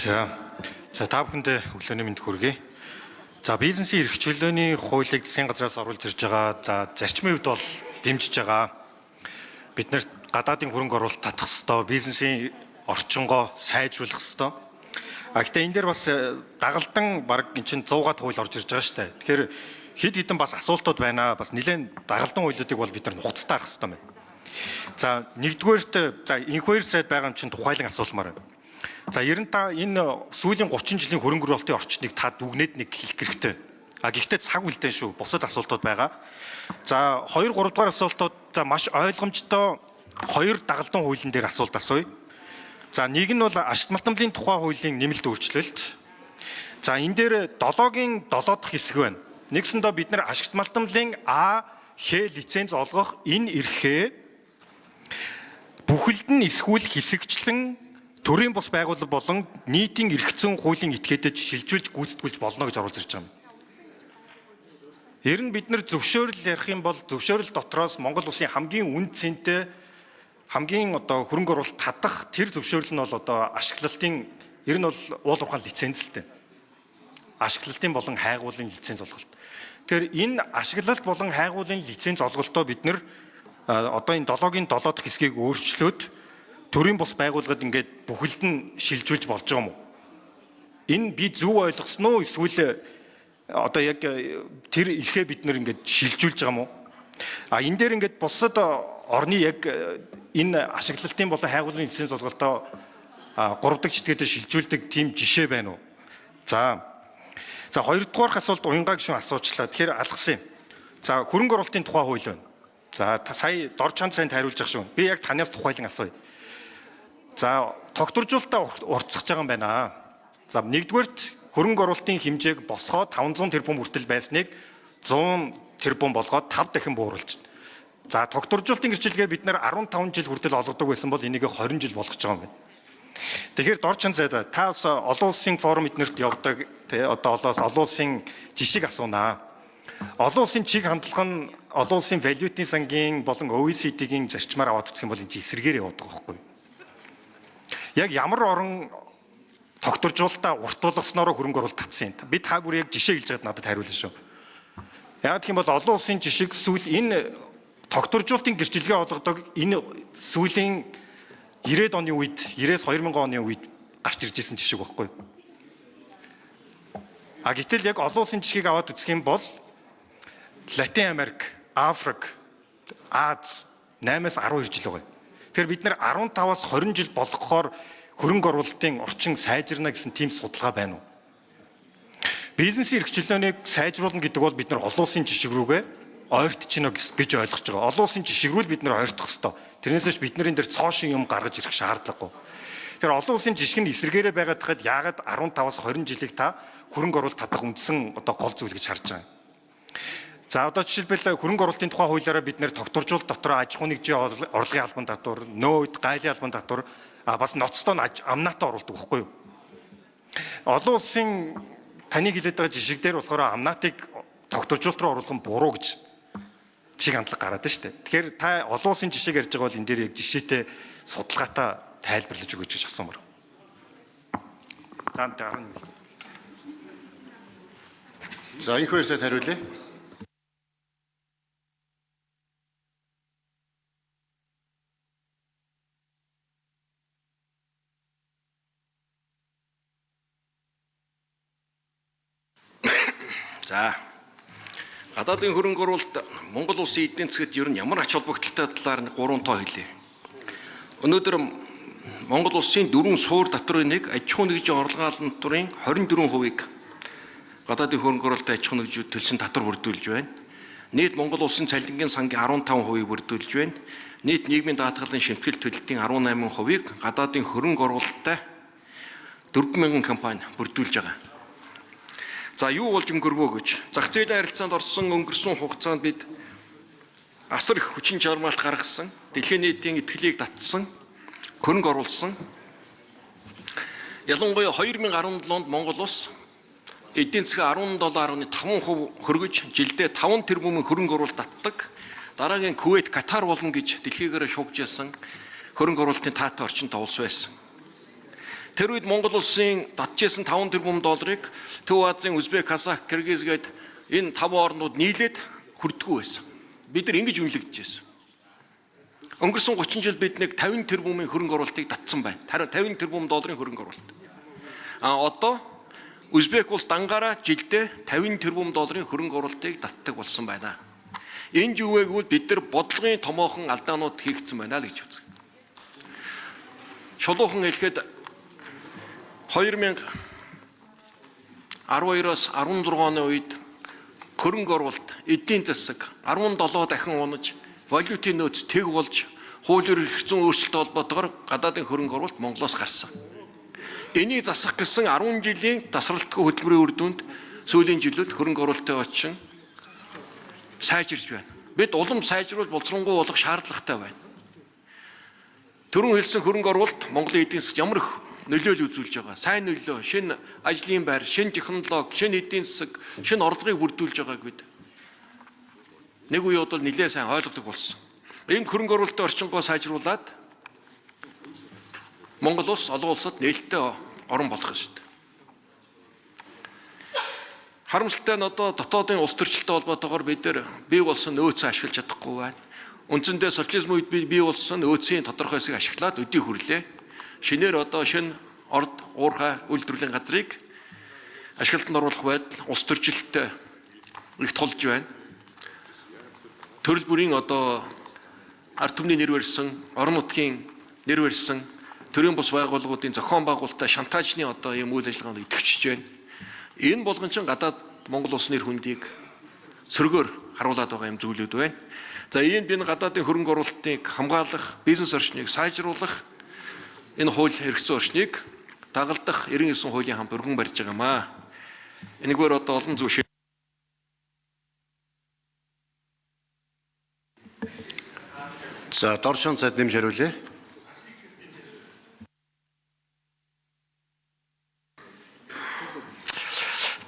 За та бүхэндээ өглөөний мэнд хүргэе. За бизнесийн эрх чөлөөний хуулийг засгийн газраас оруулж ирж байгаа. За зарчмын үед бол дэмжиж байгаа. Бид нэр гадаадын хөрөнгө оруулалт татах ёстой, бизнесийн орчингоо сайжруулах ёстой. Гэхдээ энэ дээр бас дагалдан баг эн чинь 100-аад хууль орж ирж байгаа шүү дээ. Тэгэхээр хэд хэдэн бас асуултууд байна. Бас нэлээд дагалдан хуулиудыг бол бид нар нухацтай харах ёстой байна. За нэгдүгээрт инхвайр сайд байгаа юм чинь тухайлан асуулмаар байна. За 95 энэ сүүлийн 30 жилийн хөрөнгө оруулалтын орчныг та дүгнээд нэг хэлэх хэрэгтэй. Гэхдээ цаг үлдэн шүү. Бусад асуултууд байгаа. За 2 3 дугаар асуултууд за маш ойлгомжтой 2 дагалдан хуулийн дээр асуулт асууя. За нэг нь бол ашигт малтамлын тухай хуулийн нэмэлт өөрчлөлт. За энэ дээр 7-гийн 7 дахь хэсэг байна. Нэгсэндээ бид нар ашигт малтамлын А, Х лиценз олгох энэ эрхээ бүхэлд нь эсвэл хэсэгчлэн төрийн бус байгууллага болон нийтийн эрх зүйн хуулийн этгээдэд шилжүүлж гүйцэтгүүлж болно гэж оруулж ирж байгаа юм. Ер нь бид нар зөвшөөрөл ярих юм бол зөвшөөрөл дотроос Монгол улсын хамгийн үнд цэнтэй хамгийн хөрөнгө оруулалт татах тэр зөвшөөрөл нь бол ашиглалтын ер нь бол уул уурхай лицензэлтэй. Ашиглалтын болон хайгуулын лиценз олголт. Тэгэхээр энэ ашиглалт болон хайгуулын лиценз олголтоо бид нар энэ 7-гийн 7 дахь хэсгийг өөрчлөөд төрийн бус байгууллагад ингээд бүхэлд нь шилжүүлж болж байгаа юм уу? Энэ би зөв ойлгосон уу? Эсвэл яг тэр эрхээ бид нэр ингээд шилжүүлж байгаа юм уу? Энэ дээр ингээд бусад орны яг энэ ашиглалтын болон хайгуулын лиценз олголтоо 3 дахь чиглэлээр шилжүүлдэг тийм жишээ байна уу? За 2 дугаар асуулт уянгаа гишүүн асуучлаа. Тэгэхээр алгасан юм. За хөрөнгө оруулалтын тухай хууль байна. За сая дор чанд сайн тайруулж байгаа шүү. Би яг танаас тухайлан асууя. За тогтворжуулалтаа уртсах байгаа юм байна. За нэгдүгээрт хөрөнгө оруулалтын хэмжээг босгоо 500 тэрбум хүртэл байсныг 100 тэрбум болгоод 5 дахин бууруулж байна. За тогтворжуулалтын гэрчилгээ бид нар 15 жил хүртэл олгодог байсан бол энийг 20 жил болгож байгаа юм байна. Тэгэхээр дор чан зайд та бас олон улсын форум эднэрт явдаг олон улсын жишийг асуунаа. Олон улсын чиг хандлага нь олон улсын валютын сангийн болон OECD-гийн зарчмаар аваад үзэх юм бол энэ эсрэгээр явдаг байхгүй юу? Яг ямар орон тогтворжуулалтаа уртуулгаснароо хөрөнгө оруулалт татсан юм. Би та бүр яг жишээ хэлж байгаад надад хариулна шүү. Яг гэх юм бол олон улсын жишг сүүл энэ тогтворжуулалтын гэрчилгээ олгодог энэ сүүлийн 90-ад оны үед 90-с 2000 оны үед гарч ирж исэн жишг байхгүй юу? Гэтэл яг олон улсын жишгийг аваад үзэх юм бол Латин Америк, Африк, Аз 8-аас 12 жил байгаа. Тэгэхээр бид нар 15-аас 20 жил болгохоор хөрөнгө оруулалтын орчин сайжирна гэсэн тийм судалгаа байна уу? Бизнесийн эрх чөлөөнийг сайжруулна гэдэг бол бид нар олон улсын жишг рүүгээ ойртчихно гэж ойлгож байгаа. Олон улсын жишг рүү бид нар ойртох ёстой. Тэрнээсээ бид нарын дээр цоошин юм гаргаж ирэх шаардлагагүй. Тэгэхээр олон улсын жишг нь эсэргээрээ байгаад хахад яагаад 15-аас 20 жилиг та хөрөнгө оруулалт татах үндсэн гол зүйл гэж харж байгаа юм. За жишээлбэл хөрөнгө оруулалтын тухай хуулиараа бид нэр тогтворжуулалт дотор аж ахуй нэгжийн орлогын албан татвар, нөөд, гайлын албан татвар бас ноцтой нь амнаатай оруулдаг байхгүй юу? Олон улсын таны хэлээд байгаа жишг дээр болохоор амнаатыг тогтворжуулалт руу оруулах нь буруу гэж чиг хандлага гараад байна шүү дээ. Тэгэхээр та олон улсын жишээг ярьж байгаа бол энэ дээр яг жишээтэй судалгаатай тайлбарлаж өгөөч гэж асуумаар. За дараа нь. За инхвайр сайд хариулъя. За гадаадын хөрөнгө оруулалт Монгол улсын эдийн засгт ер нь ямар ач холбогдолтой талаар 3 тоо хэлье. Өнөөдөр Монгол улсын 4 суур татврын нэг аж ахуй нэгжийн орлогын албан татврын 24%-ийг гадаадын хөрөнгө оруулалтын аж ахуй нэгжүүд төлсөн татвар бүрдүүлж байна. Нийт Монгол улсын цалингийн сангийн 15%-ийг бүрдүүлж байна. Нийт нийгмийн даатгалын шимтгэл төлөлтийн 18%-ийг гадаадын хөрөнгө оруулалттай 4000 компани бүрдүүлж байгаа. За юу болж өнгөрвөө гэж зах зээлийн харилцаанд орсон өнгөрсөн хугацаанд бид асар их хүчин чармаалт гаргасан, дэлхийн нийтийн итгэлийг татсан, хөрөнгө оруулсан. Ялангуяа 2017 онд Монгол улс эдийн засгийн 17.5% хөргөж жилдээ 5 тэрбумын хөрөнгө оруулалт татдаг. Дараагийн Кувейт, Катар болно гэж дэлхийгээр шуугж ясан хөрөнгө оруулалтын таатай орчинтой улс байсан. тэр үед Монгол улсын татчихсан 5 тэрбум долларыг Төв Азийн Узбек, Казах, Киргиз гээд энэ 5 орнууд нийлээд хүрдэггүй байсан. Бид нар ингэж үнэлэгдэж байсан. Өнгөрсөн 30 жил бид нэг 50 тэрбумын хөрөнгө оруулалтыг татсан байна. 50 тэрбум долларын хөрөнгө оруулалт. Одоо Узбек улс дангаараа жилдээ 50 тэрбум долларын хөрөнгө оруулалтыг татдаг болсон байна. Энэ юу вэ гэвэл бид нар бодлогын томоохон алдаанууд хийгдсэн байна л гэж үздэг. Шулуухан хэлэхэд 2012-оос 16 оны үед хөрөнгө оруулалт эдийн засаг 17 дахин унаж, валютын нөөц тэг болж, хууль эрх зүйн өөрчлөлттэй холбоотойгоор гадаадын хөрөнгө оруулалт Монголоос гарсан. Энийг засах гэсэн 10 жилийн тасралтгүй хөтөлбөрийн үр дүнд сүүлийн жилүүд хөрөнгө оруулалтын очин сайжирж байна. Бид улам сайжруулж боловсронгуй болох шаардлагатай байна. Түрүүн хэлсэн хөрөнгө оруулалт Монголын эдийн засагт ямар их нөлөөлөл үзүүлж байгаа. Сайн нөлөө, шинэ ажлын байр, шинэ технологи, шинэ эдийн засаг, шинэ орлогыг бүрдүүлж байгааг бид нэг үеуд бол нэлээд сайн ойлгодог болсон. Энэ хөрөнгө оруулалтын орчингоо сайжруулад Монгол улс олон улсад нээлттэй орон болох ёстой. Харамсалтай нь одоо дотоодын улс төрчлөлттэй холбоотойгоор бид нар бий болсон нөөцөө ашиглаж чадахгүй байна. Үндсэндээ социализм үед бий болсон нөөцийн тодорхой хэсгийг ашиглаад өдий хүрлээ. Шинээр одоо шинэ орд уурхай үйлдвэрлэлийн газрыг ашиглалтанд оруулах байдал улс төрчлөлттэй их тулж байна. Төрөл бүрийн одоо ард түмний нэр барьсан, орон нутгийн нэр барьсан төрийн бус байгууллагуудын зохион байгуулалттай шантажны одоо ийм үйл ажиллагаанд идэвхжиж байна. Энэ болгон чинь гадаад Монгол улсын нэр хүндийг сөргөөр харуулад байгаа юм зүйлүүд байна. За энэ би гадаадын хөрөнгө оруулалтыг хамгаалах, бизнес орчныг сайжруулах энэ хууль эрх зүйн орчныг дагалдах 99 хуулийн хамт өргөн барьж байгаа юм аа. Энэгээр одоо олон зүйл За доршин цайд нэмж хариулъя.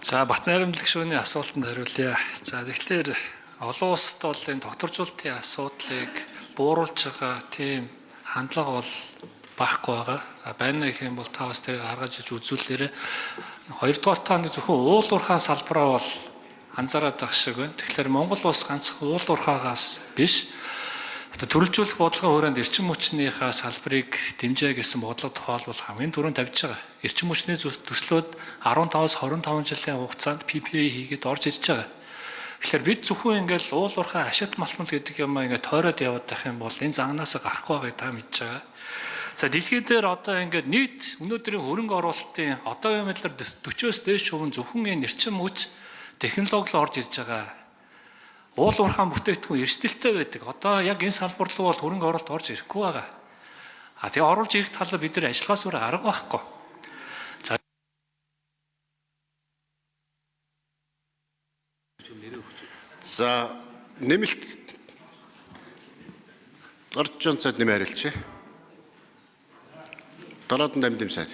За Батнайрамлаг гишүүний асуултанд хариулъя. За тэгэхээр олон улсад бол энэ докторжуулалтын асуудлыг бууруулж байгаа тийм хандлага бол багхгүй байгаа. Байна гэх юм бол та бас тэрийг гаргаж иж үзүүлээрэй. Хоёрдугаар тааны зөвхөн уул уурхай салбараа бол анзаараад байх шиг байна. Тэгэхээр Монгол улс ганцхан уул уурхайгаас биш төрөлжүүлэх бодлогын хүрээнд эрчим хүчнийхээ салбарыг дэмжээ гэсэн бодлого тоолбол хамгийн түрүүнд тавьж байгаа. Эрчим хүчний төслөөд 15-аас 25 жилийн хугацаанд PPA хийгээд орж ирж байгаа. Тэгэхээр бид зөвхөн ингээл уул уурхай ашигт малтмал гэдэг юм ингээд тойроод яваад байх юм бол энэ загнаас гарахгүй байгааг та мэдж байгаа. За дэлхийд дээр одоо ингээд нийт өнөөдрийн хөрөнгө оруулалтын одоогийн байдлаар 40-оос дээш хувь зөвхөн энэ эрчим хүч технологиор орж ирж байгаа. Уул уурхай бүтээгдэхүүн эрсдэлтэй байдаг. Одоо яг энэ салбар руу бол хөрөнгө оруулалт орж ирэхгүй байгаа. Тэгээ оруулж ирэх талаар бид нар ажиллагаас өөр арга байхгүй. За нэмэлт доржин цайд нэмэ харилцъя. Дараад нь дамжим сайд.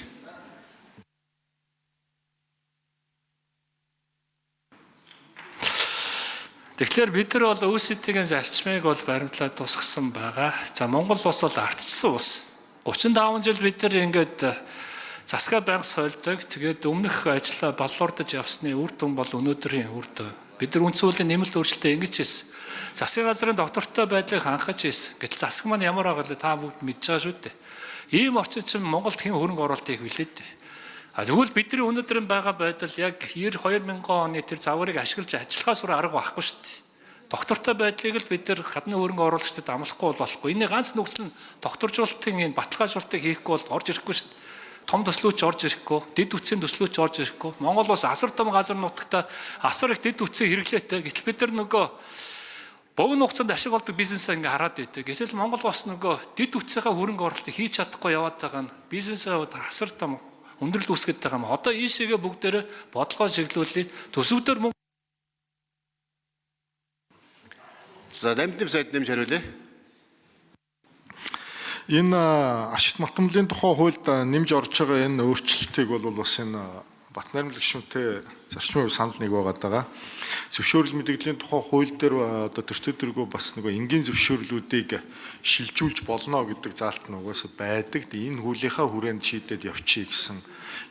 Тэгэхээр бид нар бол OECD-ийн зарчмыг бол баримтлаад тусгасан байгаа. За Монгол улс бол ардчсан улс. 35 жил бид нар ингээд засгаа байнга сойлдог. Тэгээд өмнөх ажлаа баллуурдаж явсны үр дүн бол өнөөдрийн үр дүн. Бид нар үндсүүлийн нэмэлт өөрчлөлтөө ингэж хийсэн. Засгийн газрын доктортой байдлыг хангаж хийсэн. Гэтэл засаг маань ямар байгаа вэ? Та бүгд мэдж байгаа шүү дээ. Ийм орчин чинь Монголд хэн хөрөнгө оруулалт хийх вүлээ дээ. Тэгвэл бидний өнөөдрийн байгаа байдал яг 2000 оны тэр завгарыг ашиглаж ажиллахаас өөр арга байхгүй шүү дээ. Доктортой байдлыг л бид нар гадны хөрөнгө оруулагчдад амлахгүй болохгүй. Энийн ганц нөхцөл нь докторжуулалтын энэ баталгаажуулалтыг хийхгүй бол орж ирэхгүй шүү дээ. Том төслөөч орж ирэхгүй, дэд үтсийн төслөөч орж ирэхгүй. Монгол улс асар том газар нутагта асар их дэд үтсийн хэрэглээтэй. Гэтэл бид нар нөгөө богино хугацаанд ашиг болдог бизнесээ ингээ хараад байдаг. Гэтэл Монгол бас нөгөө дэд үтсийнхаа хөрөнгө оруулалтыг хийж чадахгүй яваад байгаа нь бизнесээ асар том өндөрлөлт үүсгэж байгаа юм. Одоо ийшээгээ бүгдээрээ бодлогоо чиглүүлээ. Төсөвдөр За дамжим сайд нэмж хариулъя. Энэ ашигт малтмалын тухай хуульд нэмж орж байгаа энэ өөрчлөлтийг бол бас энэ Батнайрамд гишүүнтэй зарчмын хувь санал нэг байгаа. Зөвшөөрөл мэдээллийн тухай хууль дээр одоо төртөдөргөө бас нөгөө энгийн зөвшөөрлүүдийг шилжүүлж болно гэдэг заалт нь угаасаа байдаг. Энэ хуулийнхаа хүрээнд шийдээд явчих гэсэн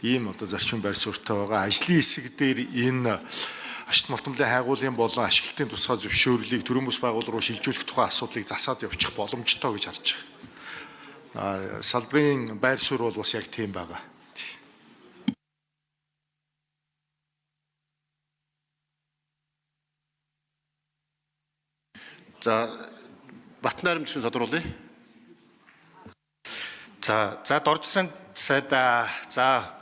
ийм одоо зарчмын байр суурьтай байгаа. Ажлын хэсэг дээр энэ ашигт малтмлын хайгуулын болон ашиглалтын тусгай зөвшөөрлийг төрийн бус байгууллага руу шилжүүлэх тухай асуудлыг засаад явчих боломжтой гэж харж байгаа. Салбарын байр суурь бол бас яг тийм байгаа. За Батнайрамд гишүүн тодруулъя. За доржсан сайд за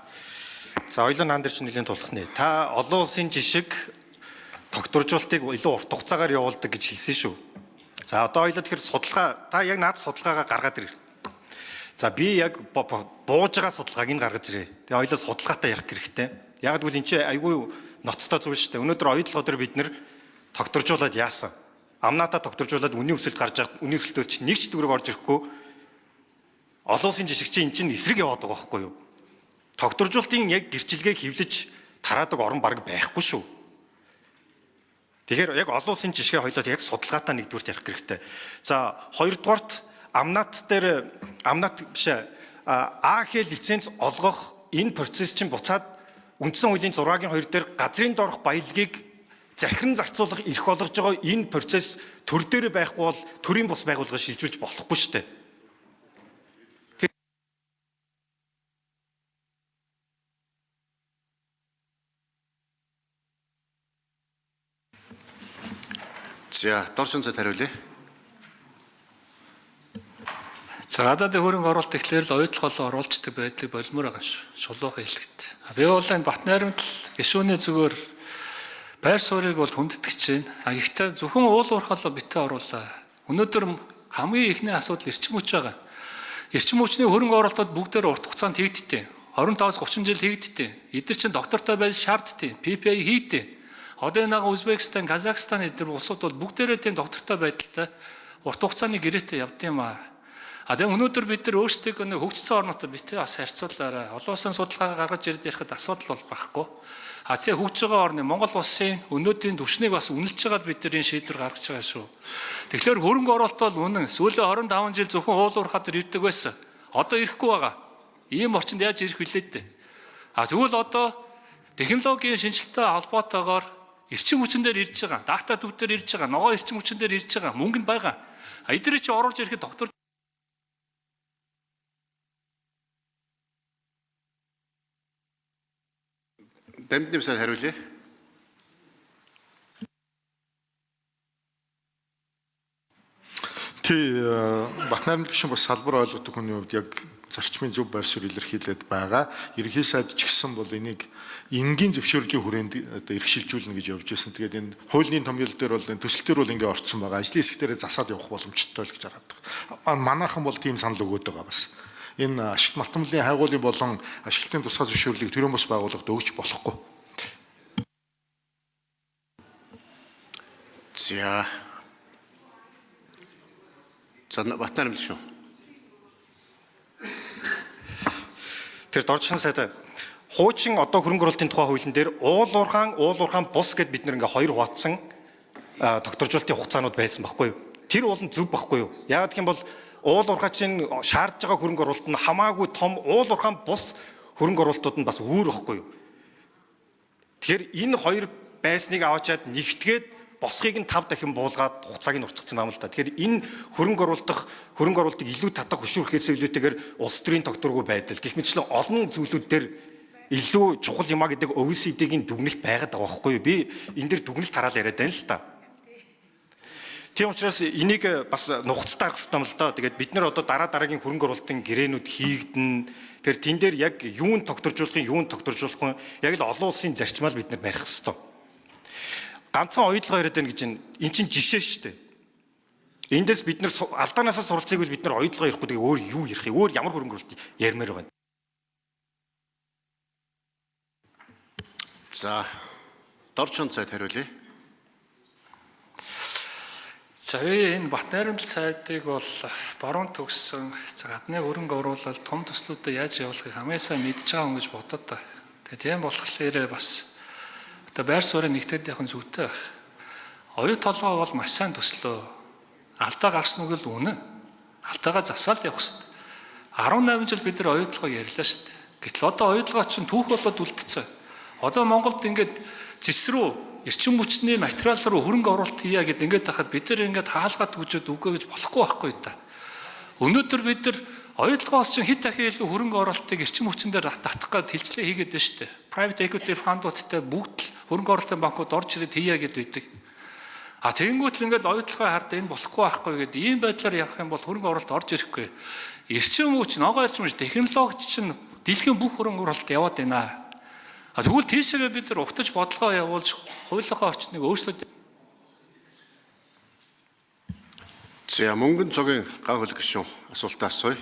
ойлон хаан дээр чинь нэлийн тулах нэ. Та олон улсын жишг тогтворжуулалтыг илүү урт хугацаагаар явуулдаг гэж хэлсэн шүү. За одоо ойлоо тэгэхээр судалгаа та яг наад судалгаагаа гаргаад ирэх. За би яг бууж байгаа судалгааг нь гаргаж ирээ. Тэгээ ойлоо судалгаатай ярих хэрэгтэй. Яг гэвэл энэ чинь айгүй ноцтой зүйл шүү дээ. Өнөөдөр оюутлогоо дээр бид нэр тогтворжуулаад яасан. Амнаатаа тогтворжуулаад үнийн өсөлт гарч байгаа үнийн өсөлтөөс чинь нэг ч төгрөг орж ирэхгүй олон улсын жишг чинь энэ чинь эсрэг яваад байгаа байхгүй юу? Тогтворжуулалтын яг гэрчилгээг хэвлэж тараадаг орн бараг байхгүй шүү. Тэгэхээр яг олон улсын жишгээ хоёлоод яг судалгаатай нэгдүгürt ярих хэрэгтэй. За хоёрдугаарт амнаат биш АХ лиценз олгох энэ процесс чинь буцаад үндсэн хуулийн 6-гийн 2 дээр газрын доорх баялагийг захиран зарцуулах эрх олгож байгаа энэ процесс төр дээр байхгүй бол төрийн бус байгууллага шилжүүлж болохгүй шүү дээ. За доршин цад хариулъя. За гадаадын хөрөнгө оруулалт ихлээр л оюутлогоо оруулцдаг байдлыг болмоор байгаа шүү. Шулуухан хэлэхэд. Би бол энэ Батнайрамд гишүүний зүгээр байр суурийг бол хүндэтгэж байна. Гэхдээ зөвхөн уул уурхалаа битээ оруулаа. Өнөөдөр хамгийн ихний асуудал эрчим хүч байгаа. Эрчим хүчний хөрөнгө оруулалтууд бүгдээр урт хугацаанд хийгддэг. 25-30 жил хийгддэг. Эдгээр чинь доктортой байж шаарддаг. PPA хийдэг. Одоо нэг Узбекистан, Казахстан эдгээр улсууд бол бүгдээрээ тийм доктортой байдалтай урт хугацааны гэрээтэй явд юм аа. Тэгээ өнөөдөр бид нар өөрсдөө нэг хөгжсөн орнуудад битээ бас харьцуулаарай. Олон улсын судалгаа гаргаж ирээд ярихад асуудал бол багхгүй. Тэгээ хөгжиж байгаа орны Монгол улсын өнөөдрийн түвшнийг бас үнэлж байгаад бид нар энэ шийдвэр гаргаж байгаа шүү. Тэгэхээр хөрөнгө оруулалт бол үнэн сүүлийн 25 жил зөвхөн уул уурхаад ирдэг байсан. Одоо ирэхгүй байгаа. Ийм орчинд яаж ирэх вүлээ дээ. Тэгвэл одоо технологийн шинжилттэй холбоотойгоор эрчим хүчин дээр ирж байгаа. Дата төв дээр ирж байгаа. Ногоо эрчим хүчин дээр ирж байгаа. Мөнгө нь байгаа. Эдгээр чи оруулж ирэхэд доктор Дамжны сайд хариулъя. Батнайрамд гишүүн бас салбар ойлгодог хүний хувьд яг зарчмын зөв байр суурь илэрхийлээд байгаа. Ерөнхий сайд ч гэсэн бол энийг энгийн зөвшөөрлийн хүрээнд одоо эрхшилжүүлнэ гэж явж байсан. Тэгээд энэ хуулийн томьёол дээр бол энэ төсөл дээр бол ингээ орцсон байгаа. Ажлын хэсэг дээрээ засаад явах боломжтой л гэж хараад байгаа. Манайхан бол тийм санал өгөөд байгаа бас. Энэ ашигт малтмлын хайгуулын болон ашиглалтын тусгай зөвшөөрлийг төрийн бус байгууллагад өгч болохгүй. За Батнайрамд гишүүн. Тэр доржин сайд хуучин одоо хөрөнгө оруулалтын тухай хуулийн дээр уул уурхаан бус гэд бид нэр ингээ хоёр хуваацсан тогтворжуулалтын хугацаанууд байсан байхгүй юу? Тэр бол зөв байхгүй юу? Яг гэх юм бол уул уурхаачин шаардж байгаа хөрөнгө оруулалт нь хамаагүй том уул уурхаан бус хөрөнгө оруулалтууд нь бас өөр байхгүй юу? Тэгэхээр энэ хоёр байсныг аваачаад нэгтгээд босхийг нь 5 дахин буулгаад хугацааг нь уртцсан юм л да. Тэгэхээр энэ хөрөнгө оруулалтыг илүү татах хөшүүрхээс илүүтэйгээр улс төрийн тогтворгүй байдал гэх мэтчлэн олон зүйлүүд дээр илүү чухал юмаа гэдэг OECD-ийн дүгнэлт байгаад байгаа байхгүй юу? Би энэ дэр дүгнэлт хараал яриад байна л та. Тийм учраас энийг бас нухацтай арах хэрэгтэй юм л да. Тэгээд бид нар одоо дараагийн хөрөнгө оруулалтын гэрээнүүд хийгдэн. Тэр тэн дээр яг юунд тогтворжуулахгүй яг л олон улсын зарчмаар бид нар барих хэрэгтэй. Ганцхан оюутлогоо яриад байна гэж энэ чинь жишээ шүү дээ. Эндээс бид нар алдаанаасаа суралцгийг бол бид нар оюутлогоо ярихгүй тэгээ өөр юу ярих юм? Өөр ямар хөрөнгө оруулалт ярмаар байна. За доржин цад хариулъя. За энэ Батнайрамд сайдыг бол баруун төгссөн гадны хөрөнгө оруулалт том төслүүдэд яаж явуулахыг хамгийн сайн мэдж байгаа хүн гэж бодоод та. Тэгээ тийм болохоор бас одоо байр суурийг нэгтгэж явах нь зүйтэй байх. Оюу толгой бол маш сайн төслөө. Алдаа гарсан үг л үнэн. Алдаагаа засаал явах хэрэгтэй. 18 жил бид нар оюу толгойг ярьлаа шүү дээ. Гэтэл одоо оюу толгой чинь түүх болоод үлдсэн. Одоо Монголд ингээд зэс рүү эрчим хүчний материал руу хөрөнгө оруулалт хийя гэд ингээд тахад бид нар ингээд хаалгаад хүчээд үгүй гэж болохгүй байхгүй та. Өнөөдөр бид нар оюу толгоос чинь хэд дахин илүү хөрөнгө оруулалтыг эрчим хүчин дээр татах гээд хилчлээ хийгээд байна шүү дээ. Private equity fund-уудтай бүгд л хөрөнгө оруулалтын банкуд орж ирээд хийя гэд байдаг. А тэгэнгүүт л ингээд оюу толгой хард энэ болохгүй байхгүй гэд ийм байдлаар явах юм бол хөрөнгө оруулалт орж ирэхгүй. Эрчим хүч, ногоо эрчим хүч, технологи чинь дэлхийн бүх хөрөнгө оруулалт яваад байна. А тэгвэл тийшээгээ бид нар угтаж бодлогоо явуулж хуулийнхаа орчныг өөрсдөө За мөнгөн цогийн гай хөл гишүүн асуултаа асууя.